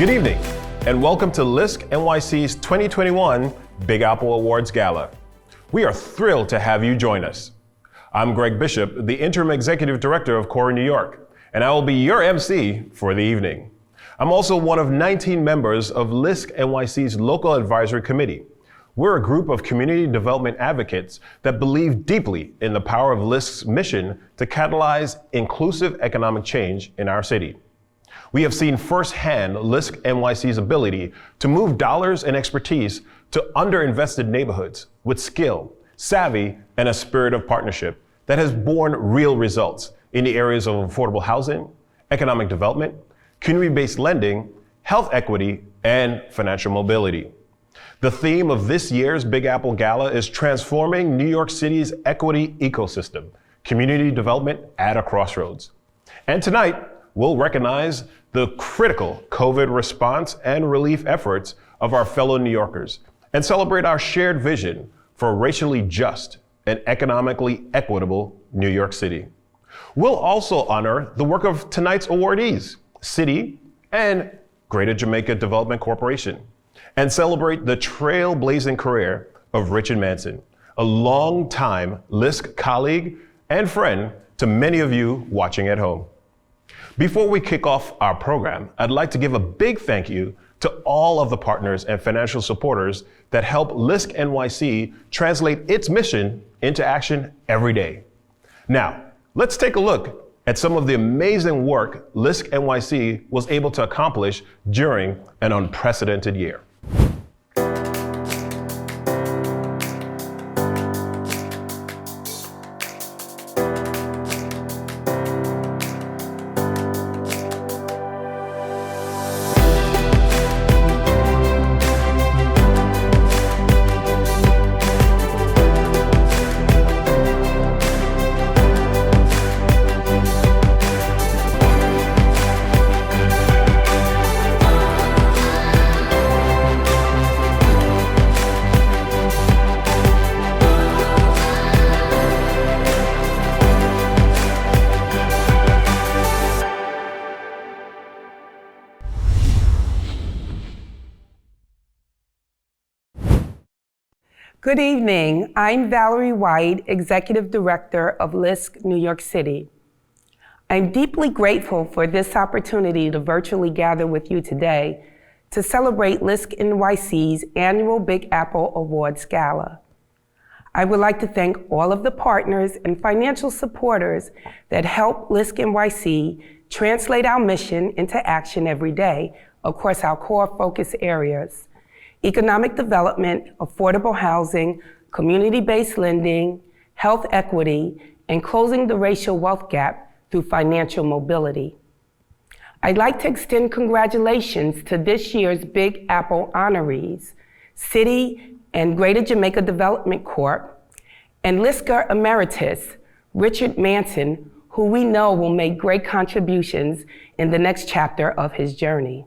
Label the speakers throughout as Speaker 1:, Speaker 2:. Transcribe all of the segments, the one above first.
Speaker 1: Good evening, and welcome to Lisk NYC's 2021 Big Apple Awards Gala. We are thrilled to have you join us. I'm Greg Bishop, the Interim Executive Director of CORE New York, and I will be your MC for the evening. I'm also one of 19 members of Lisk NYC's Local Advisory Committee. We're a group of community development advocates that believe deeply in the power of Lisk's mission to catalyze inclusive economic change in our city. We have seen firsthand Lisk NYC's ability to move dollars and expertise to underinvested neighborhoods with skill, savvy, and a spirit of partnership that has borne real results in the areas of affordable housing, economic development, community-based lending, health equity, and financial mobility. The theme of this year's Big Apple Gala is transforming New York City's equity ecosystem, community development at a crossroads. And tonight, we'll recognize the critical COVID response and relief efforts of our fellow New Yorkers and celebrate our shared vision for a racially just and economically equitable New York City. We'll also honor the work of tonight's awardees, City and Greater Jamaica Development Corporation, and celebrate the trailblazing career of Richard Manson, a longtime Lisk colleague and friend to many of you watching at home. Before we kick off our program, I'd like to give a big thank you to all of the partners and financial supporters that help Lisk NYC translate its mission into action every day. Now, let's take a look at some of the amazing work Lisk NYC was able to accomplish during an unprecedented year.
Speaker 2: Good evening. I'm Valerie White, Executive Director of Lisk New York City. I'm deeply grateful for this opportunity to virtually gather with you today to celebrate Lisk NYC's annual Big Apple Awards Gala. I would like to thank all of the partners and financial supporters that help Lisk NYC translate our mission into action every day across our core focus areas: economic development, affordable housing, community-based lending, health equity, and closing the racial wealth gap through financial mobility. I'd like to extend congratulations to this year's Big Apple honorees, City and Greater Jamaica Development Corp., and Lisker Emeritus, Richard Manson, who we know will make great contributions in the next chapter of his journey.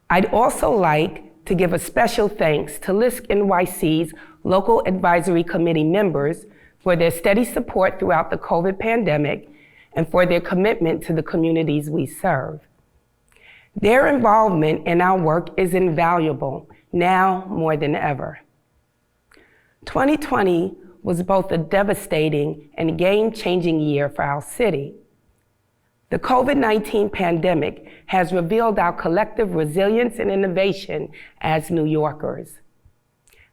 Speaker 2: I'd also like to give a special thanks to Lisk NYC's Local Advisory Committee members for their steady support throughout the COVID pandemic and for their commitment to the communities we serve. Their involvement in our work is invaluable, now more than ever. 2020 was both a devastating and game-changing year for our city. The COVID-19 pandemic has revealed our collective resilience and innovation as New Yorkers.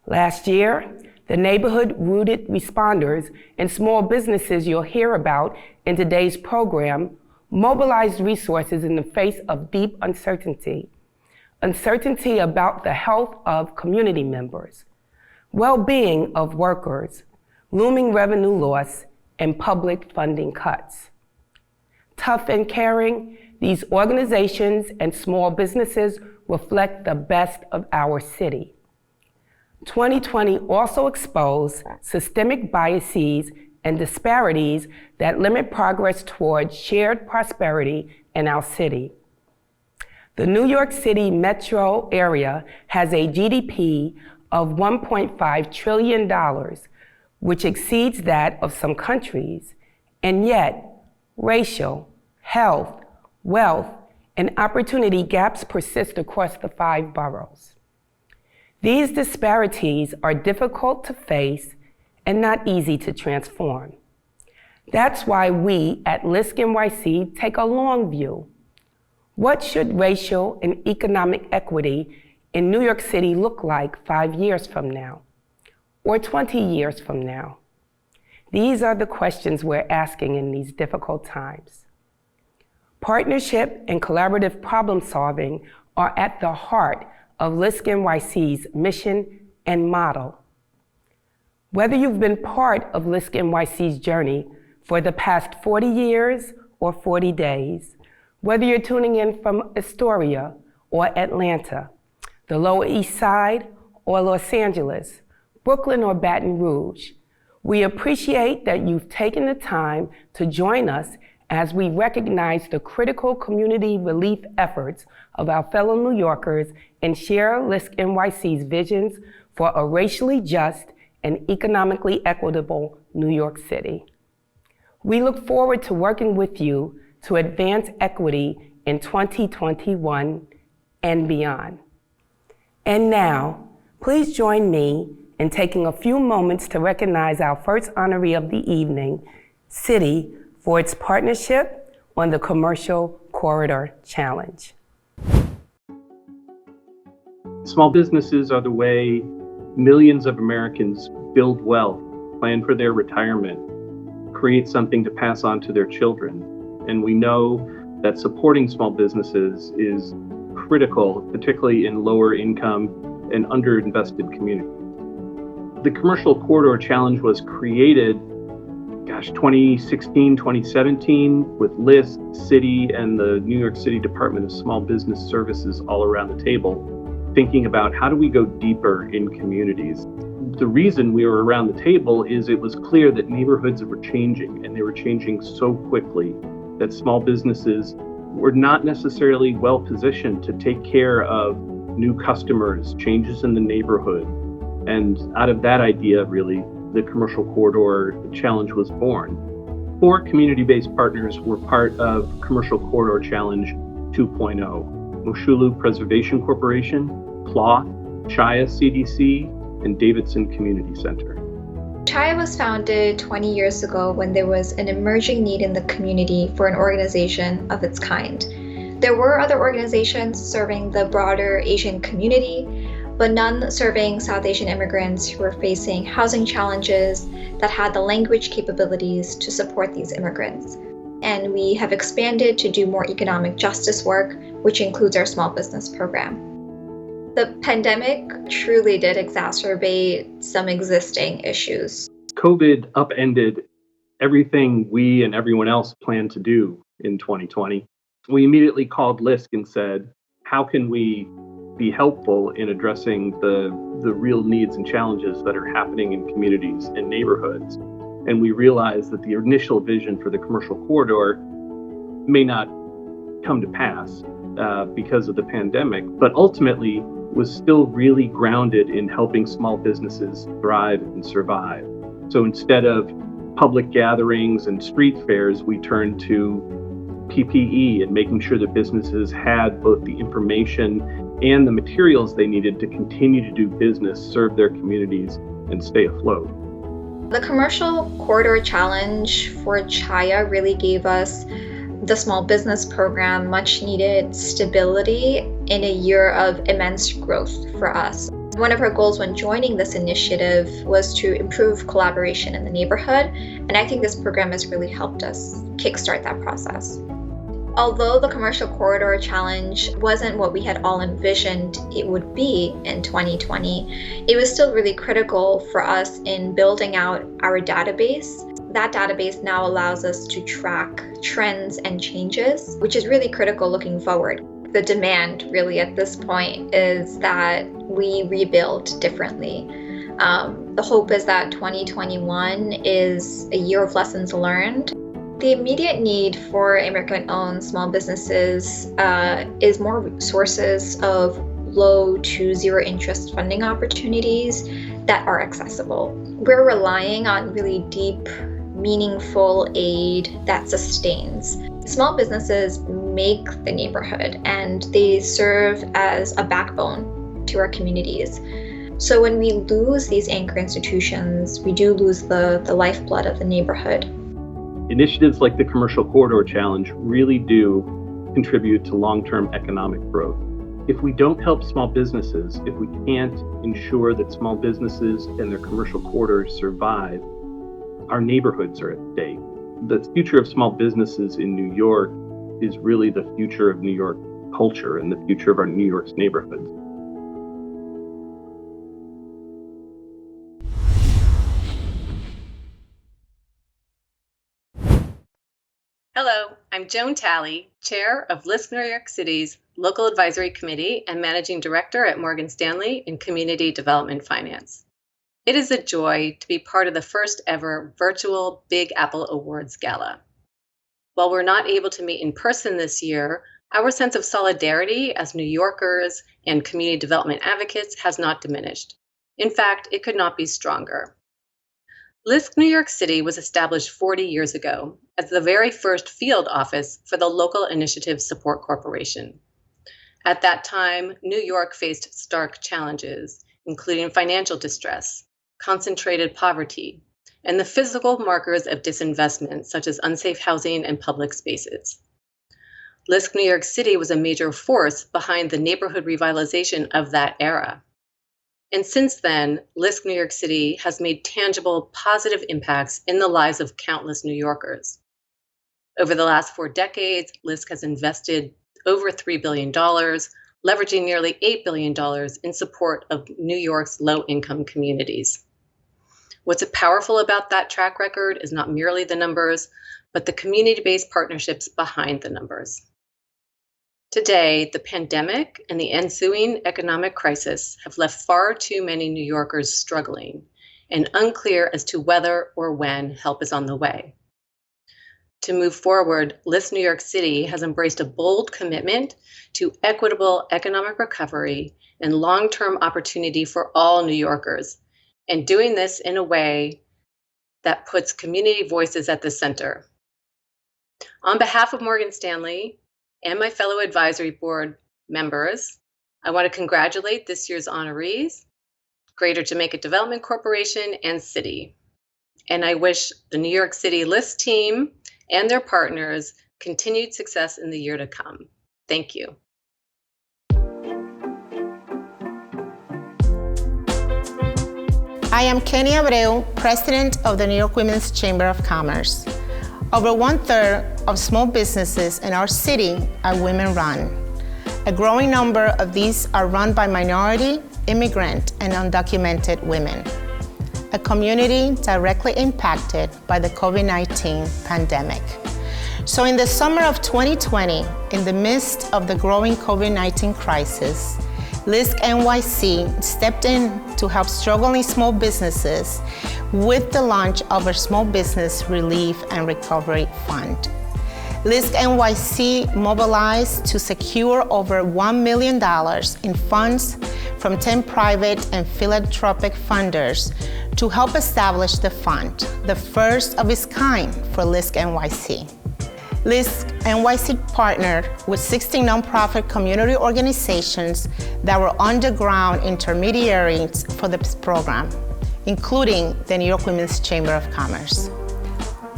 Speaker 2: Last year, the neighborhood-rooted responders and small businesses you'll hear about in today's program mobilized resources in the face of deep uncertainty. Uncertainty about the health of community members, well-being of workers, looming revenue loss, and public funding cuts. Tough and caring, these organizations and small businesses reflect the best of our city. 2020 also exposed systemic biases and disparities that limit progress towards shared prosperity in our city. The New York City metro area has a GDP of $1.5 trillion, which exceeds that of some countries, and yet racial, health, wealth, and opportunity gaps persist across the 5 boroughs. These disparities are difficult to face and not easy to transform. That's why we at LISC NYC take a long view. What should racial and economic equity in New York City look like 5 years from now, or 20 years from now? These are the questions we're asking in these difficult times. Partnership and collaborative problem solving are at the heart of LISC NYC's mission and model. Whether you've been part of LISC NYC's journey for the past 40 years or 40 days, whether you're tuning in from Astoria or Atlanta, the Lower East Side or Los Angeles, Brooklyn or Baton Rouge, we appreciate that you've taken the time to join us as we recognize the critical community relief efforts of our fellow New Yorkers and share LISC NYC's visions for a racially just and economically equitable New York City. We look forward to working with you to advance equity in 2021 and beyond. And now, please join me in taking a few moments to recognize our first honoree of the evening, Citi, for its partnership on the Commercial Corridor Challenge.
Speaker 3: Small businesses are the way millions of Americans build wealth, plan for their retirement, create something to pass on to their children. And we know that supporting small businesses is critical, particularly in lower income and underinvested communities. The Commercial Corridor Challenge was created, 2016, 2017, with Lisk, Citi, and the New York City Department of Small Business Services all around the table, thinking about how do we go deeper in communities. The reason we were around the table is it was clear that neighborhoods were changing, and they were changing so quickly that small businesses were not necessarily well positioned to take care of new customers, changes in the neighborhood. And out of that idea, really, the Commercial Corridor Challenge was born. 4 community-based partners were part of Commercial Corridor Challenge 2.0. Moshulu Preservation Corporation, Cloth, Chaya CDC, and Davidson Community Center.
Speaker 4: Chaya was founded 20 years ago when there was an emerging need in the community for an organization of its kind. There were other organizations serving the broader Asian community, but none serving South Asian immigrants who were facing housing challenges that had the language capabilities to support these immigrants. And we have expanded to do more economic justice work, which includes our small business program. The pandemic truly did exacerbate some existing issues.
Speaker 3: COVID upended everything we and everyone else planned to do in 2020. We immediately called Lisk and said, how can we be helpful in addressing the real needs and challenges that are happening in communities and neighborhoods? And we realized that the initial vision for the Commercial Corridor may not come to pass because of the pandemic, but ultimately was still really grounded in helping small businesses thrive and survive. So instead of public gatherings and street fairs, we turned to PPE and making sure that businesses had both the information and the materials they needed to continue to do business, serve their communities, and stay afloat.
Speaker 4: The Commercial Corridor Challenge for Chaya really gave us, the small business program, much needed stability in a year of immense growth for us. One of our goals when joining this initiative was to improve collaboration in the neighborhood, and I think this program has really helped us kickstart that process. Although the Commercial Corridor Challenge wasn't what we had all envisioned it would be in 2020, it was still really critical for us in building out our database. That database now allows us to track trends and changes, which is really critical looking forward. The demand really at this point is that we rebuild differently. The hope is that 2021 is a year of lessons learned. The immediate need for immigrant-owned small businesses is more sources of low to zero interest funding opportunities that are accessible. We're relying on really deep, meaningful aid that sustains. Small businesses make the neighborhood, and they serve as a backbone to our communities. So when we lose these anchor institutions, we do lose the lifeblood of the neighborhood.
Speaker 3: Initiatives like the Commercial Corridor Challenge really do contribute to long-term economic growth. If we don't help small businesses, if we can't ensure that small businesses and their commercial corridors survive, our neighborhoods are at stake. The future of small businesses in New York is really the future of New York culture and the future of our New York's neighborhoods.
Speaker 5: Hello, I'm Joan Talley, Chair of LISC New York City's Local Advisory Committee and Managing Director at Morgan Stanley in Community Development Finance. It is a joy to be part of the first ever virtual Big Apple Awards Gala. While we're not able to meet in person this year, our sense of solidarity as New Yorkers and community development advocates has not diminished. In fact, it could not be stronger. Lisk New York City was established 40 years ago as the very first field office for the Local Initiative Support Corporation. At that time, New York faced stark challenges, including financial distress, concentrated poverty, and the physical markers of disinvestment, such as unsafe housing and public spaces. Lisk New York City was a major force behind the neighborhood revitalization of that era. And since then, Lisk New York City has made tangible, positive impacts in the lives of countless New Yorkers. Over the last 4 decades, Lisk has invested over $3 billion, leveraging nearly $8 billion in support of New York's low-income communities. What's powerful about that track record is not merely the numbers, but the community-based partnerships behind the numbers. Today, the pandemic and the ensuing economic crisis have left far too many New Yorkers struggling and unclear as to whether or when help is on the way. To move forward, Lisk New York City has embraced a bold commitment to equitable economic recovery and long-term opportunity for all New Yorkers, and doing this in a way that puts community voices at the center. On behalf of Morgan Stanley and my fellow advisory board members, I want to congratulate this year's honorees, Greater Jamaica Development Corporation and City. And I wish the New York City Lisk team and their partners continued success in the year to come. Thank you.
Speaker 6: I am Kenny Abreu, President of the New York Women's Chamber of Commerce. Over 1/3 of small businesses in our city are women-run. A growing number of these are run by minority, immigrant, and undocumented women, a community directly impacted by the COVID-19 pandemic. So in the summer of 2020, in the midst of the growing COVID-19 crisis, LISC NYC stepped in to help struggling small businesses with the launch of a Small Business Relief and Recovery Fund. LISC NYC mobilized to secure over $1 million in funds from 10 private and philanthropic funders to help establish the fund, the first of its kind for LISC NYC. LISC NYC partnered with 60 nonprofit community organizations that were underground intermediaries for this program, including the New York Women's Chamber of Commerce.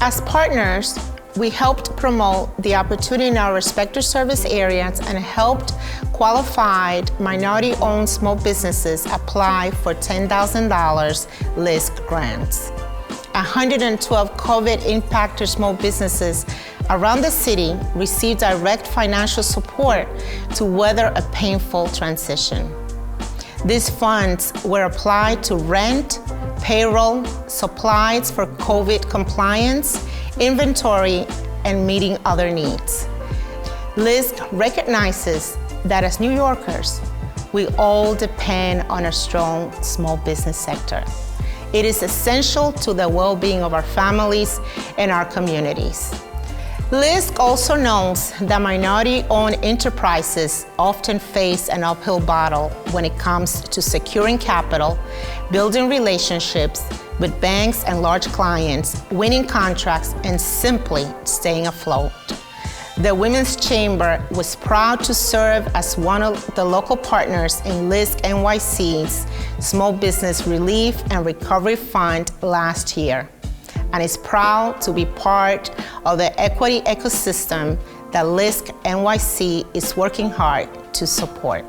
Speaker 6: As partners, we helped promote the opportunity in our respective service areas and helped qualified minority-owned small businesses apply for $10,000 LISC grants. 112 COVID-impacted small businesses around the city received direct financial support to weather a painful transition. These funds were applied to rent, payroll, supplies for COVID compliance, inventory, and meeting other needs. LISC recognizes that as New Yorkers, we all depend on a strong small business sector. It is essential to the well-being of our families and our communities. LISC also knows that minority-owned enterprises often face an uphill battle when it comes to securing capital, building relationships with banks and large clients, winning contracts, and simply staying afloat. The Women's Chamber was proud to serve as one of the local partners in LISC NYC's Small Business Relief and Recovery Fund last year, and is proud to be part of the equity ecosystem that LISC NYC is working hard to support.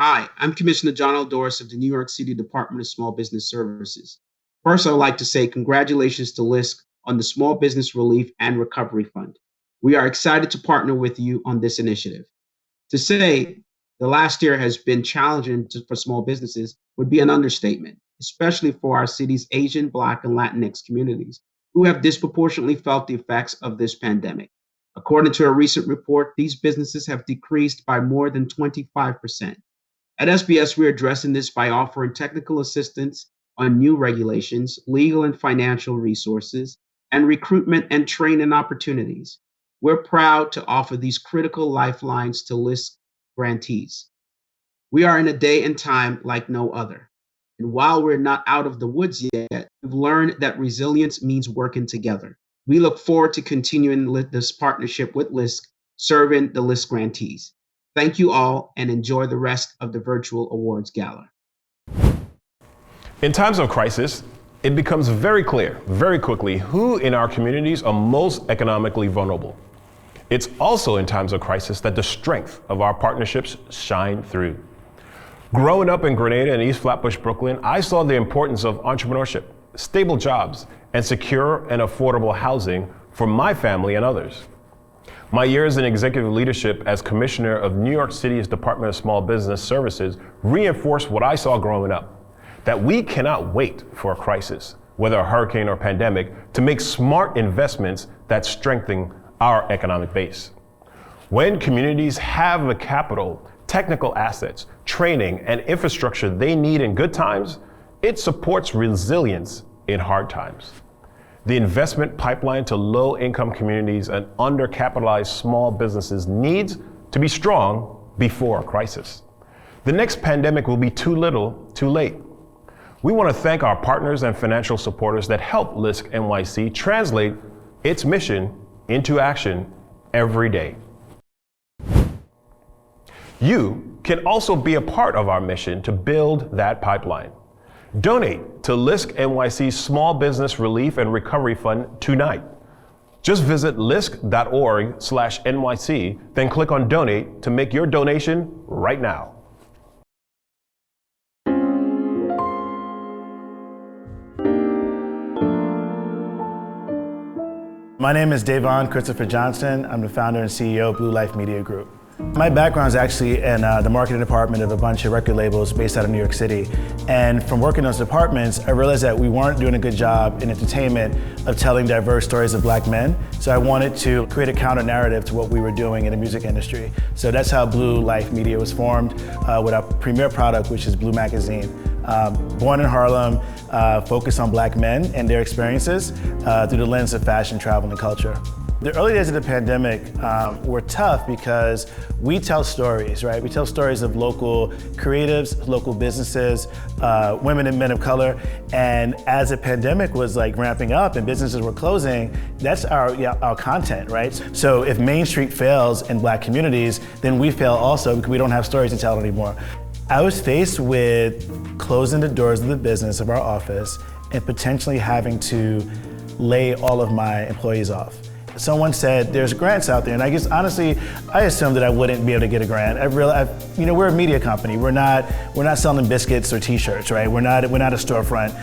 Speaker 7: Hi, I'm Commissioner John L. Doris of the New York City Department of Small Business Services. First, I'd like to say congratulations to Lisk on the Small Business Relief and Recovery Fund. We are excited to partner with you on this initiative. To say the last year has been challenging for small businesses would be an understatement, especially for our city's Asian, Black, and Latinx communities, who have disproportionately felt the effects of this pandemic. According to a recent report, these businesses have decreased by more than 25%. At SBS, we're addressing this by offering technical assistance on new regulations, legal and financial resources, and recruitment and training opportunities. We're proud to offer these critical lifelines to LISK grantees. We are in a day and time like no other. And while we're not out of the woods yet, we've learned that resilience means working together. We look forward to continuing this partnership with LISK, serving the LISK grantees. Thank you all, and enjoy the rest of the virtual awards gala.
Speaker 1: In times of crisis, it becomes very clear, very quickly, who in our communities are most economically vulnerable. It's also in times of crisis that the strength of our partnerships shine through. Growing up in Grenada and East Flatbush, Brooklyn, I saw the importance of entrepreneurship, stable jobs, and secure and affordable housing for my family and others. My years in executive leadership as commissioner of New York City's Department of Small Business Services reinforced what I saw growing up, that we cannot wait for a crisis, whether a hurricane or pandemic, to make smart investments that strengthen our economic base. When communities have the capital, technical assets, training, and infrastructure they need in good times, it supports resilience in hard times. The investment pipeline to low-income communities and undercapitalized small businesses needs to be strong before a crisis. The next pandemic will be too little, too late. We want to thank our partners and financial supporters that help LISC NYC translate its mission into action every day. You can also be a part of our mission to build that pipeline. Donate to LISC NYC's Small Business Relief and Recovery Fund tonight. Just visit lisk.org/NYC, then click on Donate to make your donation right now.
Speaker 8: My name is Davon Christopher Johnson. I'm the founder and CEO of Blue Life Media Group. My background is actually in the marketing department of a bunch of record labels based out of New York City. And from working in those departments, I realized that we weren't doing a good job in entertainment of telling diverse stories of Black men. So I wanted to create a counter narrative to what we were doing in the music industry. So that's how Blue Life Media was formed with our premier product, which is Blue Magazine. Born in Harlem, focused on Black men and their experiences through the lens of fashion, travel, and culture. The early days of the pandemic were tough because we tell stories, right? We tell stories of local creatives, local businesses, women and men of color. And as the pandemic was like ramping up and businesses were closing, that's our content, right? So if Main Street fails in Black communities, then we fail also because we don't have stories to tell anymore. I was faced with closing the doors of the business of our office and potentially having to lay all of my employees off. Someone said there's grants out there, and I guess honestly, I assumed that I wouldn't be able to get a grant. We're a media company. We're not selling biscuits or T-shirts, right? We're not a storefront.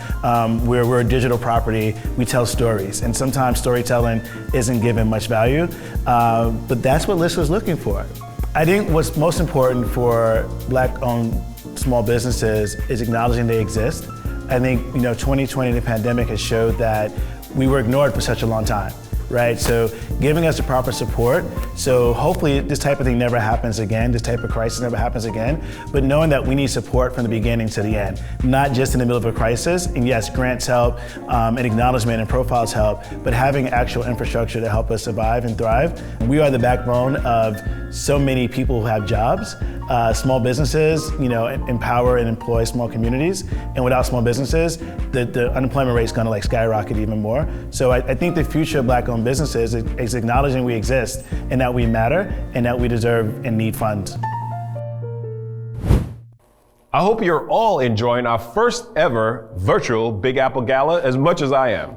Speaker 8: We're a digital property. We tell stories, and sometimes storytelling isn't given much value, but that's what Lisk was looking for. I think what's most important for Black-owned small businesses is acknowledging they exist. I think 2020, the pandemic has showed that we were ignored for such a long time. right? So giving us the proper support. So hopefully this type of thing never happens again, this type of crisis never happens again, but knowing that we need support from the beginning to the end, not just in the middle of a crisis. And yes, grants help, and acknowledgement and profiles help, but having actual infrastructure to help us survive and thrive. We are the backbone of so many people who have jobs. Small businesses, empower and employ small communities. And without small businesses, the unemployment rate is going to skyrocket even more. So I think the future of Black-owned businesses is acknowledging we exist and that we matter and that we deserve and need funds.
Speaker 1: I hope you're all enjoying our first ever virtual Big Apple Gala as much as I am.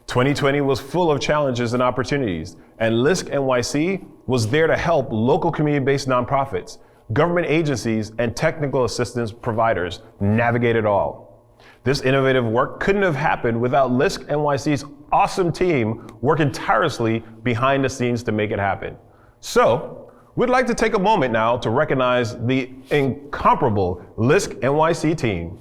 Speaker 1: 2020 was full of challenges and opportunities, and LISC NYC was there to help local community-based nonprofits, government agencies, and technical assistance providers navigate it all. This innovative work couldn't have happened without LISC NYC's awesome team working tirelessly behind the scenes to make it happen. So, we'd like to take a moment now to recognize the incomparable LISC NYC team.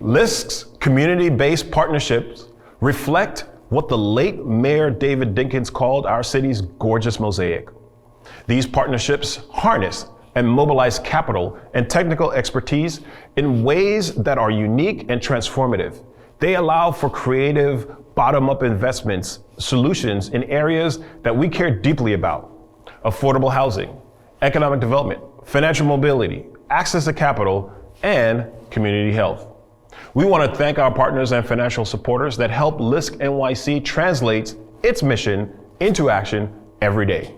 Speaker 1: Lisk's community-based partnerships reflect what the late Mayor David Dinkins called our city's gorgeous mosaic. These partnerships harness and mobilize capital and technical expertise in ways that are unique and transformative. They allow for creative, bottom-up investments, solutions in areas that we care deeply about: affordable housing, economic development, financial mobility, access to capital, and community health. We want to thank our partners and financial supporters that help LISC NYC translate its mission into action every day.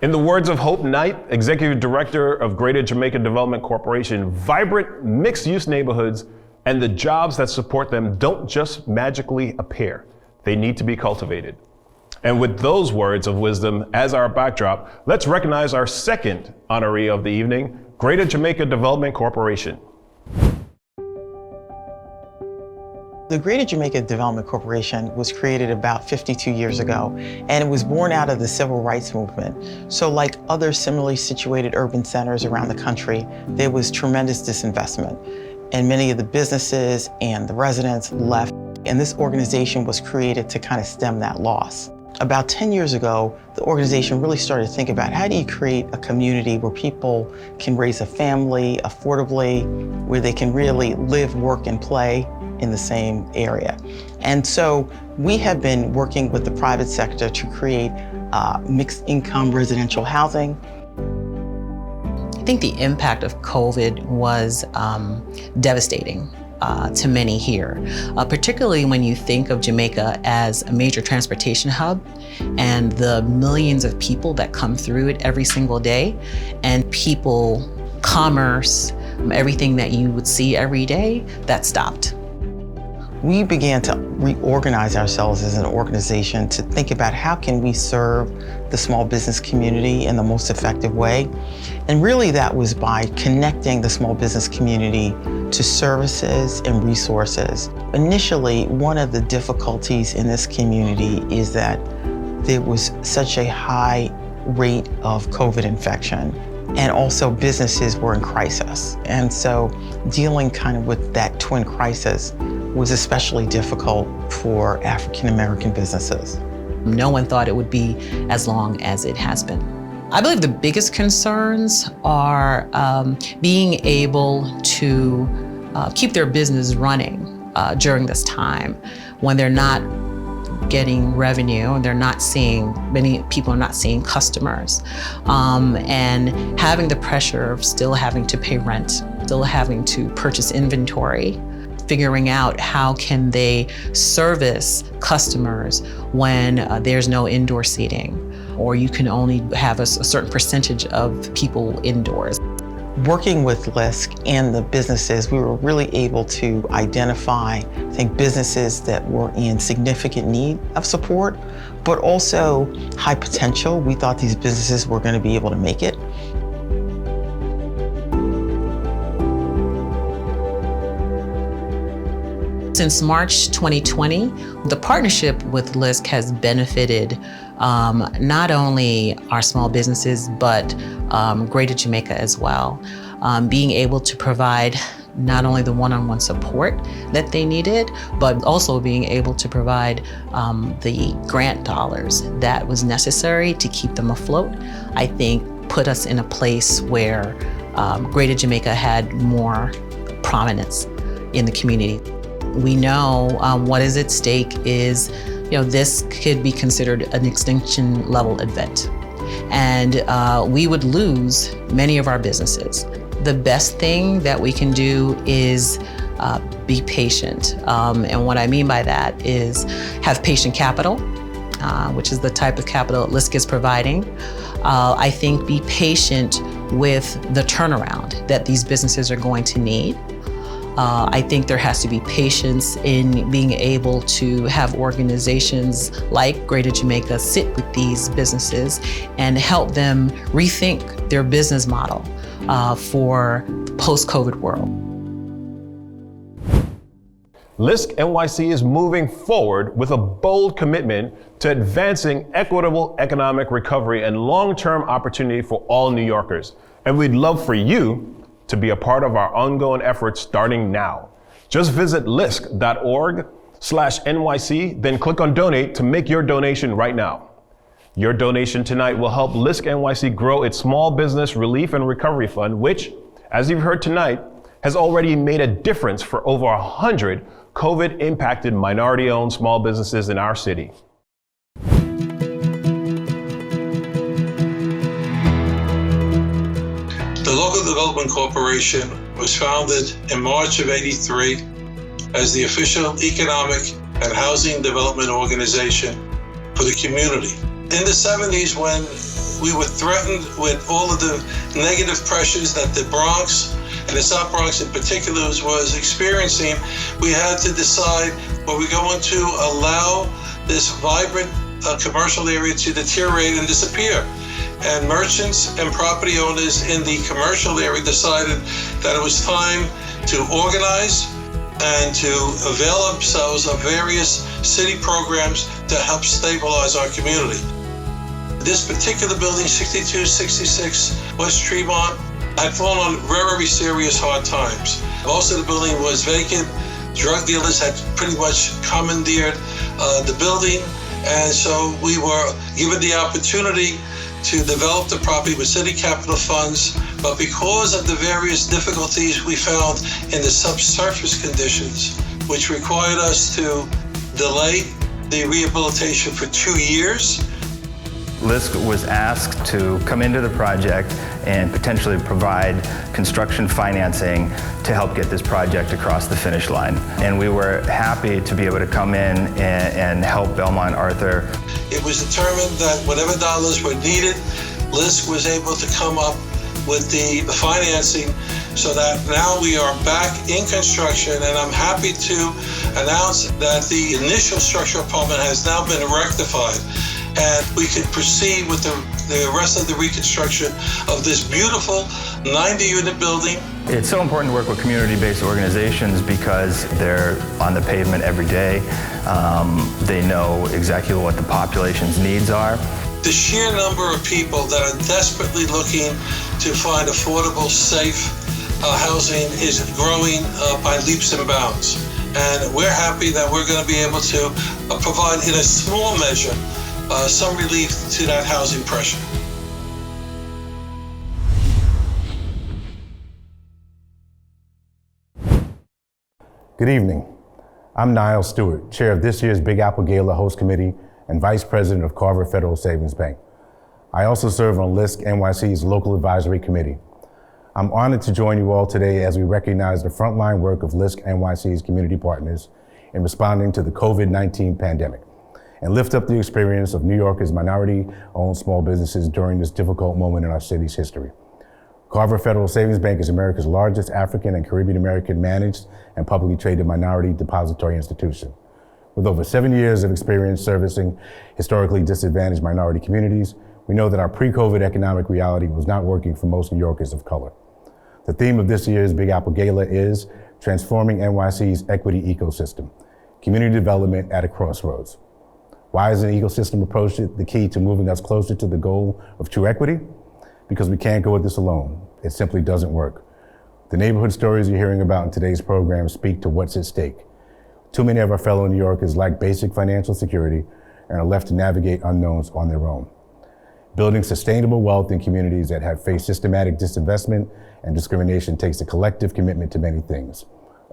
Speaker 1: In the words of Hope Knight, Executive Director of Greater Jamaica Development Corporation, vibrant mixed-use neighborhoods and the jobs that support them don't just magically appear. They need to be cultivated. And with those words of wisdom as our backdrop, let's recognize our second honoree of the evening, Greater Jamaica Development Corporation.
Speaker 9: The Greater Jamaica Development Corporation was created about 52 years ago, and it was born out of the civil rights movement. So like other similarly situated urban centers around the country, there was tremendous disinvestment, and many of the businesses and the residents left, and this organization was created to kind of stem that loss. About 10 years ago, the organization really started to think about how do you create a community where people can raise a family affordably, where they can really live, work, and play in the same area. And so we have been working with the private sector to create mixed income residential housing.
Speaker 10: I think the impact of COVID was devastating to many here, particularly when you think of Jamaica as a major transportation hub and the millions of people that come through it every single day, and people, commerce, everything that you would see every day, that stopped.
Speaker 9: We began to reorganize ourselves as an organization to think about how can we serve the small business community in the most effective way. And really that was by connecting the small business community to services and resources. Initially, one of the difficulties in this community is that there was such a high rate of COVID infection, and also businesses were in crisis. And so dealing kind of with that twin crisis was especially difficult for African American businesses.
Speaker 10: No one thought it would be as long as it has been. I believe the biggest concerns are being able to keep their business running during this time when they're not getting revenue, and many people are not seeing customers, and having the pressure of still having to pay rent, still having to purchase inventory, figuring out how can they service customers when there's no indoor seating, or you can only have a certain percentage of people indoors.
Speaker 9: Working with Lisk and the businesses, we were really able to identify, I think, businesses that were in significant need of support, but also high potential. We thought these businesses were going to be able to make it.
Speaker 10: Since March 2020, the partnership with Lisk has benefited not only our small businesses, but Greater Jamaica as well. Being able to provide not only the one-on-one support that they needed, but also being able to provide the grant dollars that was necessary to keep them afloat, I think put us in a place where Greater Jamaica had more prominence in the community. We know what is at stake is, this could be considered an extinction level event. And we would lose many of our businesses. The best thing that we can do is be patient. And what I mean by that is have patient capital, which is the type of capital Lisk is providing. I think be patient with the turnaround that these businesses are going to need. I think there has to be patience in being able to have organizations like Greater Jamaica sit with these businesses and help them rethink their business model for the post-COVID world.
Speaker 1: Lisk NYC is moving forward with a bold commitment to advancing equitable economic recovery and long-term opportunity for all New Yorkers. And we'd love for you to be a part of our ongoing efforts starting now. Just visit lisk.org/NYC, then click on donate to make your donation right now. Your donation tonight will help Lisk NYC grow its Small Business Relief and Recovery Fund, which, as you've heard tonight, has already made a difference for over 100 COVID-impacted minority-owned small businesses in our city.
Speaker 11: The Local Development Corporation was founded in March of '83 as the official economic and housing development organization for the community. In the 70s, when we were threatened with all of the negative pressures that the Bronx, and the South Bronx in particular, was experiencing, we had to decide, were we going to allow this vibrant commercial area to deteriorate and disappear? And merchants and property owners in the commercial area decided that it was time to organize and to avail ourselves of various city programs to help stabilize our community. This particular building, 6266 West Tremont, had fallen on very serious hard times. Most of the building was vacant. Drug dealers had pretty much commandeered the building. And so we were given the opportunity to develop the property with city capital funds, but because of the various difficulties we found in the subsurface conditions, which required us to delay the rehabilitation for 2 years.
Speaker 12: Lisk was asked to come into the project and potentially provide construction financing to help get this project across the finish line. And we were happy to be able to come in and help Belmont Arthur.
Speaker 11: It was determined that whatever dollars were needed, Lisk was able to come up with the financing so that now we are back in construction, and I'm happy to announce that the initial structural apartment has now been rectified. And we can proceed with the rest of the reconstruction of this beautiful 90-unit building.
Speaker 12: It's so important to work with community-based organizations because they're on the pavement every day. They know exactly what the population's needs are.
Speaker 11: The sheer number of people that are desperately looking to find affordable, safe housing is growing by leaps and bounds. And we're happy that we're going to be able to provide, in a small measure, some relief to that housing pressure.
Speaker 1: Good evening.
Speaker 8: I'm Niall Stewart, chair of this year's Big Apple Gala host committee and vice president of Carver Federal Savings Bank. I also serve on Lisk NYC's local advisory committee. I'm honored to join you all today as we recognize the frontline work of Lisk NYC's community partners in responding to the COVID-19 pandemic and lift up the experience of New Yorkers' minority-owned small businesses during this difficult moment in our city's history. Carver Federal Savings Bank is America's largest African and Caribbean American managed and publicly traded minority depository institution. With over 7 years of experience servicing historically disadvantaged minority communities, we know that our pre-COVID economic reality was not working for most New Yorkers of color. The theme of this year's Big Apple Gala is Transforming NYC's Equity Ecosystem, Community Development at a Crossroads. Why is an ecosystem approach the key to moving us closer to the goal of true equity? Because we can't go at this alone. It simply doesn't work. The neighborhood stories you're hearing about in today's program speak to what's at stake. Too many of our fellow New Yorkers lack basic financial security and are left to navigate unknowns on their own. Building sustainable wealth in communities that have faced systematic disinvestment and discrimination takes a collective commitment to many things: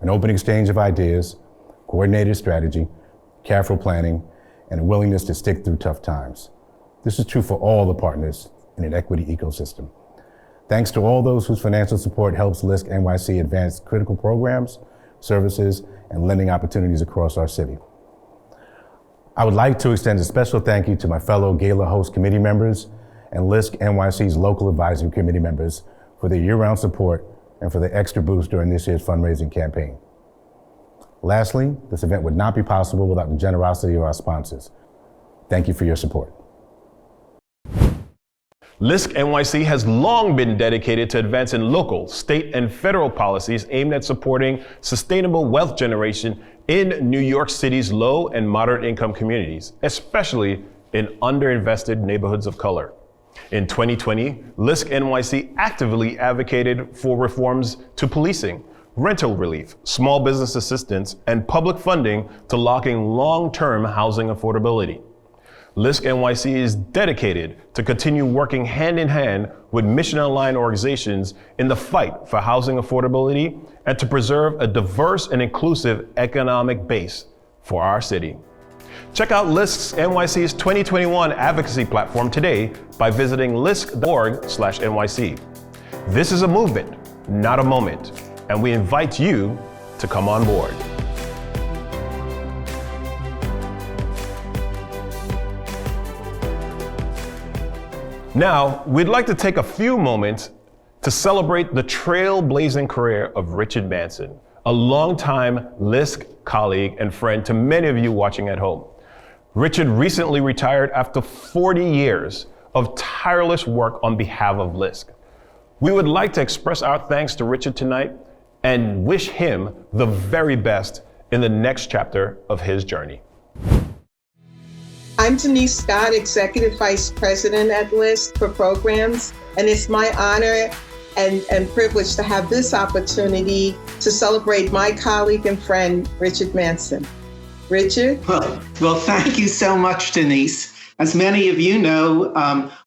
Speaker 8: an open exchange of ideas, coordinated strategy, careful planning, and a willingness to stick through tough times. This is true for all the partners in an equity ecosystem. Thanks to all those whose financial support helps Lisk NYC advance critical programs, services, and lending opportunities across our city. I would like to extend a special thank you to my fellow Gala host committee members and Lisk NYC's local advisory committee members for their year-round support and for their extra boost during this year's fundraising campaign. Lastly, this event would not be possible without the generosity of our sponsors. Thank you for your support.
Speaker 1: Lisk NYC has long been dedicated to advancing local, state, and federal policies aimed at supporting sustainable wealth generation in New York City's low and moderate income communities, especially in underinvested neighborhoods of color. In 2020, Lisk NYC actively advocated for reforms to policing, rental relief, small business assistance, and public funding to lock in long-term housing affordability. Lisk NYC is dedicated to continue working hand in hand with mission-aligned organizations in the fight for housing affordability and to preserve a diverse and inclusive economic base for our city. Check out Lisk NYC's 2021 advocacy platform today by visiting lisk.org/NYC. This is a movement, not a moment, and we invite you to come on board. Now, we'd like to take a few moments to celebrate the trailblazing career of Richard Manson, a longtime Lisk colleague and friend to many of you watching at home. Richard recently retired after 40 years of tireless work on behalf of Lisk. We would like to express our thanks to Richard tonight and wish him the very best in the next chapter of his journey.
Speaker 13: I'm Denise Scott, Executive Vice President at Lisk for Programs, and it's my honor and privilege to have this opportunity to celebrate my colleague and friend, Richard Manson. Richard?
Speaker 14: Well, thank you so much, Denise. As many of you know,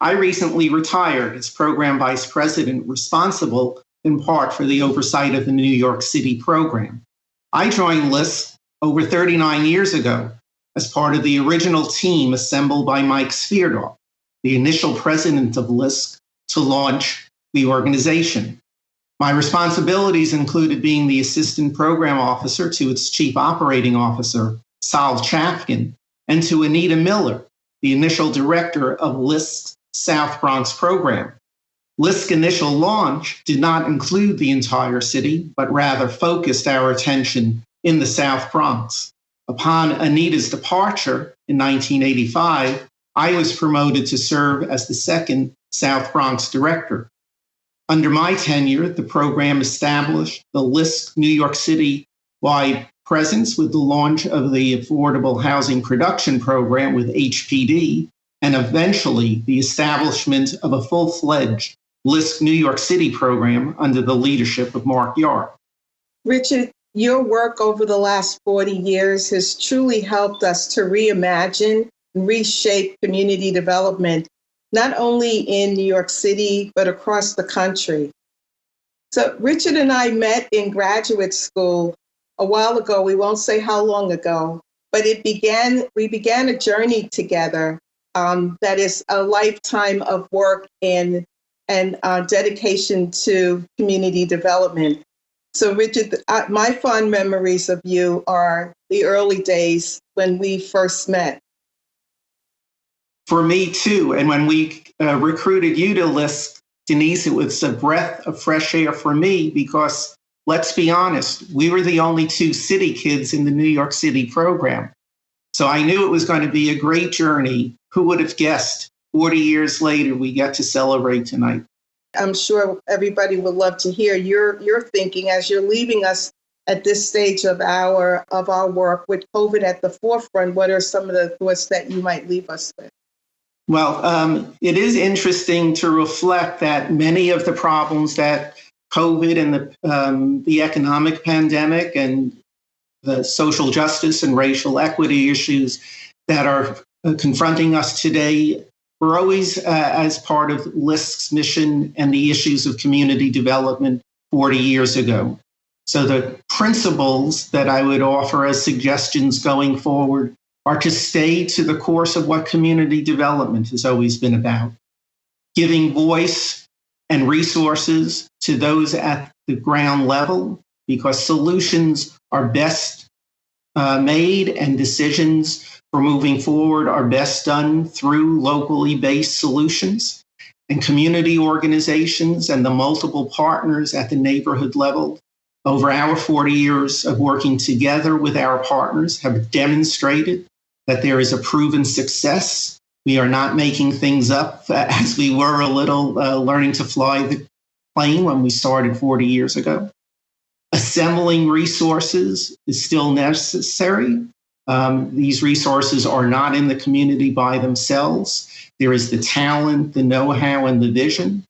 Speaker 14: I recently retired as Program Vice President, responsible in part for the oversight of the New York City program. I joined Lisk over 39 years ago as part of the original team assembled by Mike Svierdorf, the initial president of Lisk, to launch the organization. My responsibilities included being the assistant program officer to its chief operating officer, Sal Chafkin, and to Anita Miller, the initial director of Lisk's South Bronx program. Lisk's initial launch did not include the entire city, but rather focused our attention in the South Bronx. Upon Anita's departure in 1985, I was promoted to serve as the second South Bronx director. Under my tenure, the program established the Lisk New York City-wide presence with the launch of the Affordable Housing Production Program with HPD, and eventually the establishment of a full-fledged Lisk New York City program under the leadership of Mark Yard.
Speaker 13: Richard, your work over the last 40 years has truly helped us to reimagine and reshape community development, not only in New York City, but across the country. So Richard and I met in graduate school, a while ago. We won't say how long ago, but we began a journey together that is a lifetime of work and dedication to community development. So Richard, my fond memories of you are the early days when we first met.
Speaker 14: For me too, and when we recruited you to Lisk, Denise, it was a breath of fresh air for me because, let's be honest, we were the only two city kids in the New York City program. So I knew it was going to be a great journey. Who would have guessed 40 years later we get to celebrate tonight?
Speaker 13: I'm sure everybody would love to hear your thinking as you're leaving us at this stage of our work with COVID at the forefront. What are some of the thoughts that you might leave us with?
Speaker 14: Well, it is interesting to reflect that many of the problems that COVID and the economic pandemic and the social justice and racial equity issues that are confronting us today were always as part of Lisk's mission and the issues of community development 40 years ago. So the principles that I would offer as suggestions going forward are to stay to the course of what community development has always been about, giving voice and resources to those at the ground level, because solutions are best made and decisions for moving forward are best done through locally based solutions. And community organizations and the multiple partners at the neighborhood level over our 40 years of working together with our partners have demonstrated that there is a proven success. We are not making things up as we were a little learning to fly the plane when we started 40 years ago. Assembling resources is still necessary. These resources are not in the community by themselves. There is the talent, the know-how, and the vision,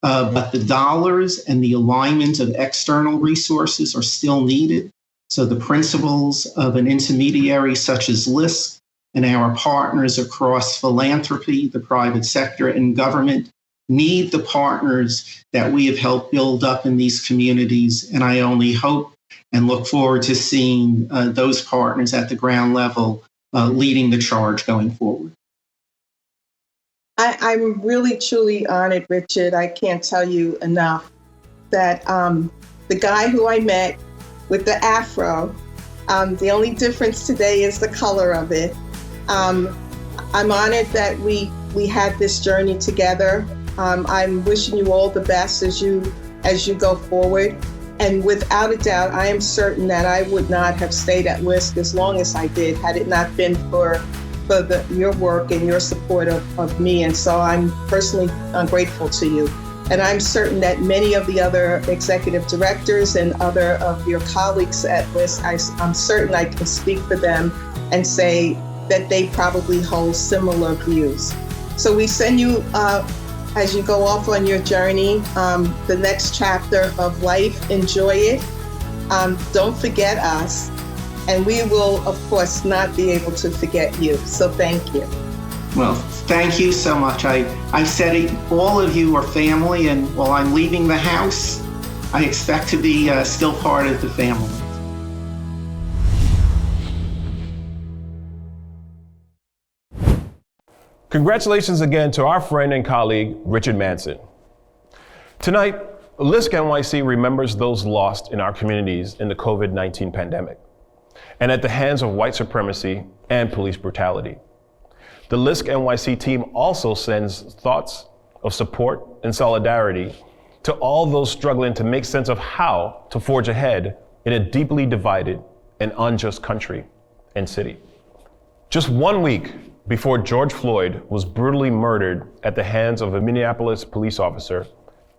Speaker 14: but the dollars and the alignment of external resources are still needed. So the principles of an intermediary such as Lisk and our partners across philanthropy, the private sector, and government need the partners that we have helped build up in these communities. And I only hope and look forward to seeing those partners at the ground level leading the charge going forward.
Speaker 13: I'm really, truly honored, Richard. I can't tell you enough that the guy who I met with the afro, the only difference today is the color of it. I'm honored that we had this journey together. I'm wishing you all the best as you go forward. And without a doubt, I am certain that I would not have stayed at Lisk as long as I did had it not been for your work and your support of me. And so I'm personally grateful to you. And I'm certain that many of the other executive directors and other of your colleagues at Lisk, I'm certain I can speak for them and say that they probably hold similar views. So we send you, as you go off on your journey, the next chapter of life. Enjoy it. Don't forget us. And we will, of course, not be able to forget you. So thank you.
Speaker 14: Well, thank you so much. I said it, all of you are family, and while I'm leaving the house, I expect to be still part of the family.
Speaker 1: Congratulations again to our friend and colleague, Richard Manson. Tonight, LISC NYC remembers those lost in our communities in the COVID-19 pandemic and at the hands of white supremacy and police brutality. The LISC NYC team also sends thoughts of support and solidarity to all those struggling to make sense of how to forge ahead in a deeply divided and unjust country and city. Just 1 week before George Floyd was brutally murdered at the hands of a Minneapolis police officer,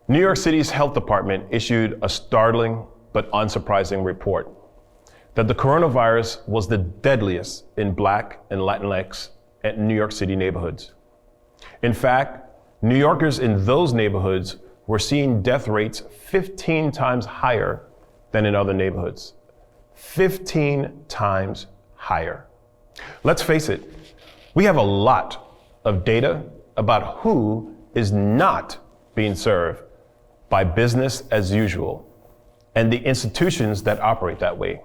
Speaker 1: New York City's health department issued a startling but unsurprising report that the coronavirus was the deadliest in Black and Latinx and New York City neighborhoods. In fact, New Yorkers in those neighborhoods were seeing death rates 15 times higher than in other neighborhoods. 15 times higher. Let's face it, we have a lot of data about who is not being served by business as usual and the institutions that operate that way.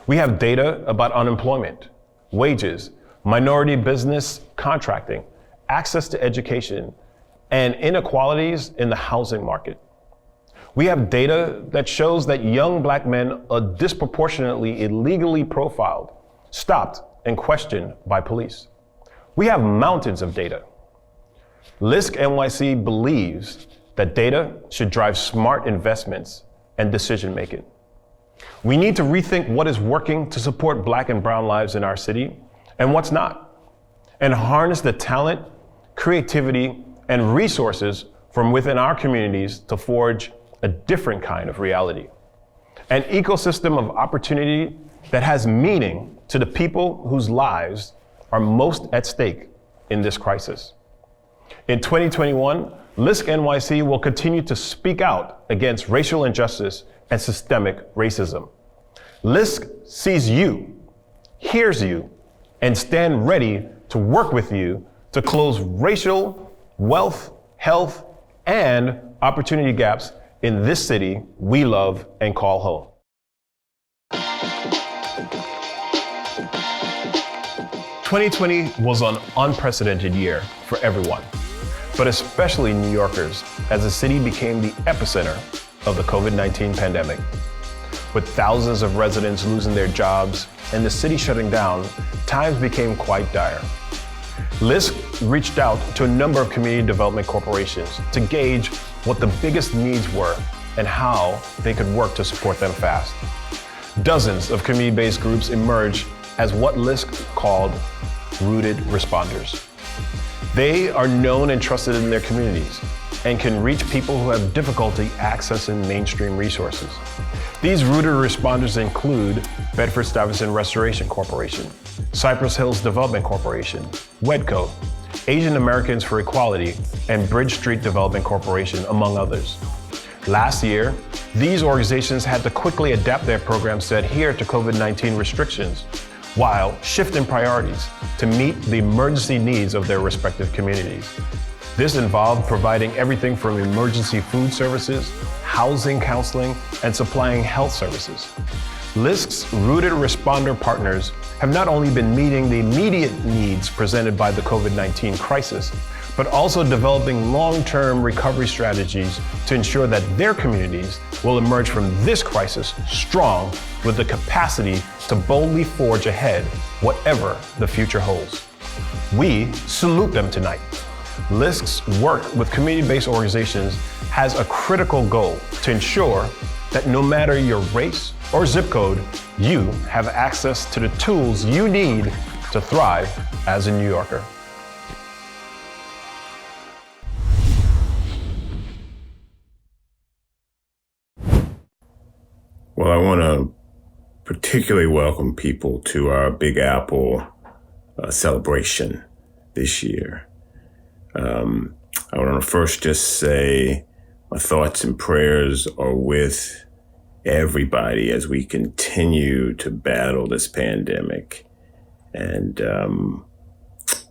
Speaker 1: We have data about unemployment, wages, minority business contracting, access to education, and inequalities in the housing market. We have data that shows that young Black men are disproportionately illegally profiled, stopped, and questioned by police. We have mountains of data. Lisk NYC believes that data should drive smart investments and decision making. We need to rethink what is working to support Black and brown lives in our city and what's not, and harness the talent, creativity, and resources from within our communities to forge a different kind of reality. An ecosystem of opportunity that has meaning to the people whose lives are most at stake in this crisis. In 2021, Lisk NYC will continue to speak out against racial injustice and systemic racism. Lisk sees you, hears you, and stand ready to work with you to close racial, wealth, health, and opportunity gaps in this city we love and call home. "2020 was an unprecedented year for everyone, but especially New Yorkers, as the city became the epicenter of the COVID-19 pandemic. With thousands of residents losing their jobs and the city shutting down, times became quite dire. Lisk reached out to a number of community development corporations to gauge what the biggest needs were and how they could work to support them fast. Dozens of community-based groups emerged as what Lisk called rooted responders. They are known and trusted in their communities and can reach people who have difficulty accessing mainstream resources. These rooted responders include Bedford-Stuyvesant Restoration Corporation, Cypress Hills Development Corporation, WEDCO, Asian Americans for Equality, and Bridge Street Development Corporation, among others. Last year, these organizations had to quickly adapt their programs to adhere to COVID-19 restrictions while shifting priorities to meet the emergency needs of their respective communities. This involved providing everything from emergency food services, housing counseling, and supplying health services. Lisk's rooted responder partners have not only been meeting the immediate needs presented by the COVID-19 crisis, but also developing long-term recovery strategies to ensure that their communities will emerge from this crisis strong with the capacity to boldly forge ahead, whatever the future holds. We salute them tonight. Lisk's work with community-based organizations has a critical goal to ensure that no matter your race or zip code, you have access to the tools you need to thrive as a New Yorker.
Speaker 15: Well, I want to particularly welcome people to our Big Apple celebration this year. I want to first just say my thoughts and prayers are with everybody as we continue to battle this pandemic and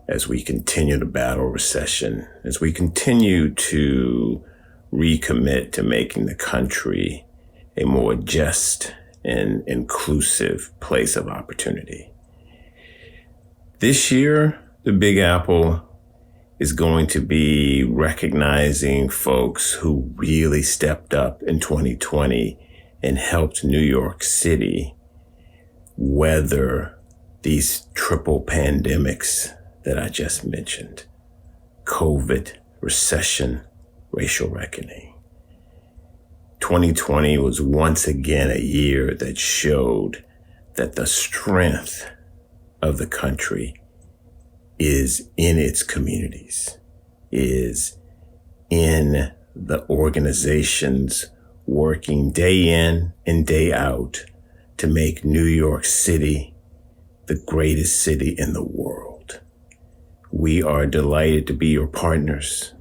Speaker 15: as we continue to battle recession, as we continue to recommit to making the country a more just and inclusive place of opportunity. This year, the Big Apple is going to be recognizing folks who really stepped up in 2020 and helped New York City weather these triple pandemics that I just mentioned: COVID, recession, racial reckoning. 2020 was once again a year that showed that the strength of the country is in its communities, is in the organizations working day in and day out to make New York City the greatest city in the world. We are delighted to be your partners.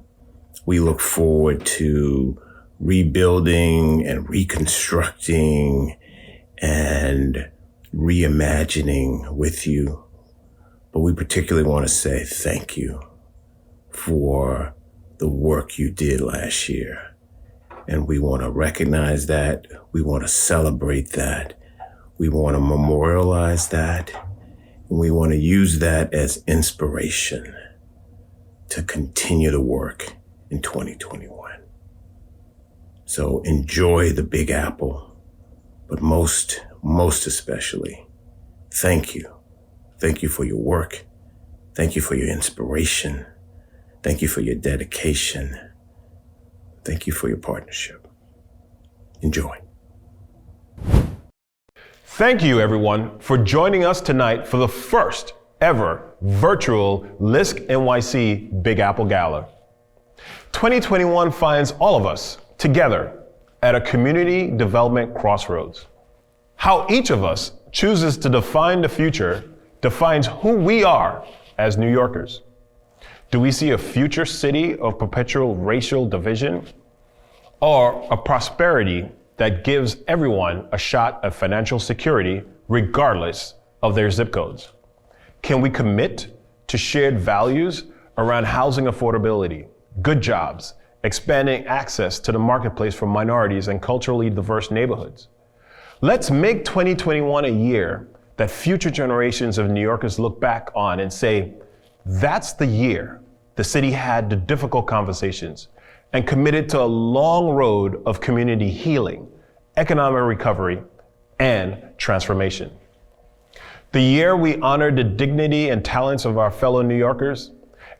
Speaker 15: We look forward to rebuilding and reconstructing and reimagining with you. But we particularly want to say thank you for the work you did last year. And we want to recognize that. We want to celebrate that. We want to memorialize that, and we want to use that as inspiration to continue to work in 2021. So enjoy the Big Apple, but most especially, thank you. Thank you for your work. Thank you for your inspiration. Thank you for your dedication. Thank you for your partnership. Enjoy.
Speaker 1: Thank you, everyone, for joining us tonight for the first ever virtual Lisk NYC Big Apple Gala. 2021 finds all of us together at a community development crossroads. How each of us chooses to define the future defines who we are as New Yorkers. Do we see a future city of perpetual racial division, or a prosperity that gives everyone a shot at financial security regardless of their zip codes? Can we commit to shared values around housing affordability, good jobs, expanding access to the marketplace for minorities and culturally diverse neighborhoods? Let's make 2021 a year that future generations of New Yorkers look back on and say, that's the year the city had the difficult conversations and committed to a long road of community healing, economic recovery, and transformation. The year we honored the dignity and talents of our fellow New Yorkers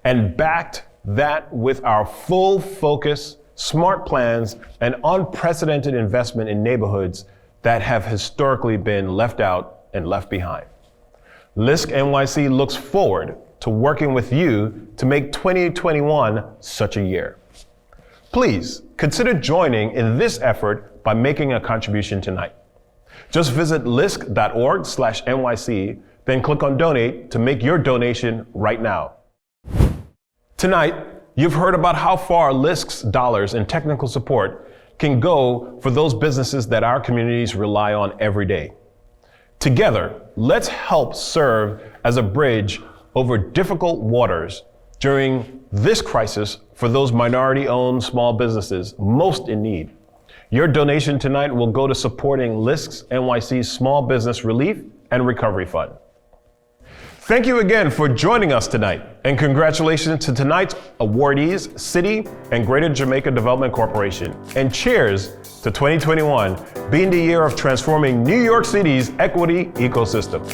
Speaker 1: and backed that with our full focus, smart plans, and unprecedented investment in neighborhoods that have historically been left out and left behind. Lisk NYC looks forward to working with you to make 2021 such a year. Please consider joining in this effort by making a contribution tonight. Just visit lisk.org/NYC, then click on donate to make your donation right now. Tonight, you've heard about how far Lisk's dollars and technical support can go for those businesses that our communities rely on every day. Together, let's help serve as a bridge over difficult waters during this crisis for those minority-owned small businesses most in need. Your donation tonight will go to supporting Lisk NYC's Small Business Relief and Recovery Fund. Thank you again for joining us tonight, and congratulations to tonight's awardees, City and Greater Jamaica Development Corporation. And cheers to 2021 being the year of transforming New York City's equity ecosystem.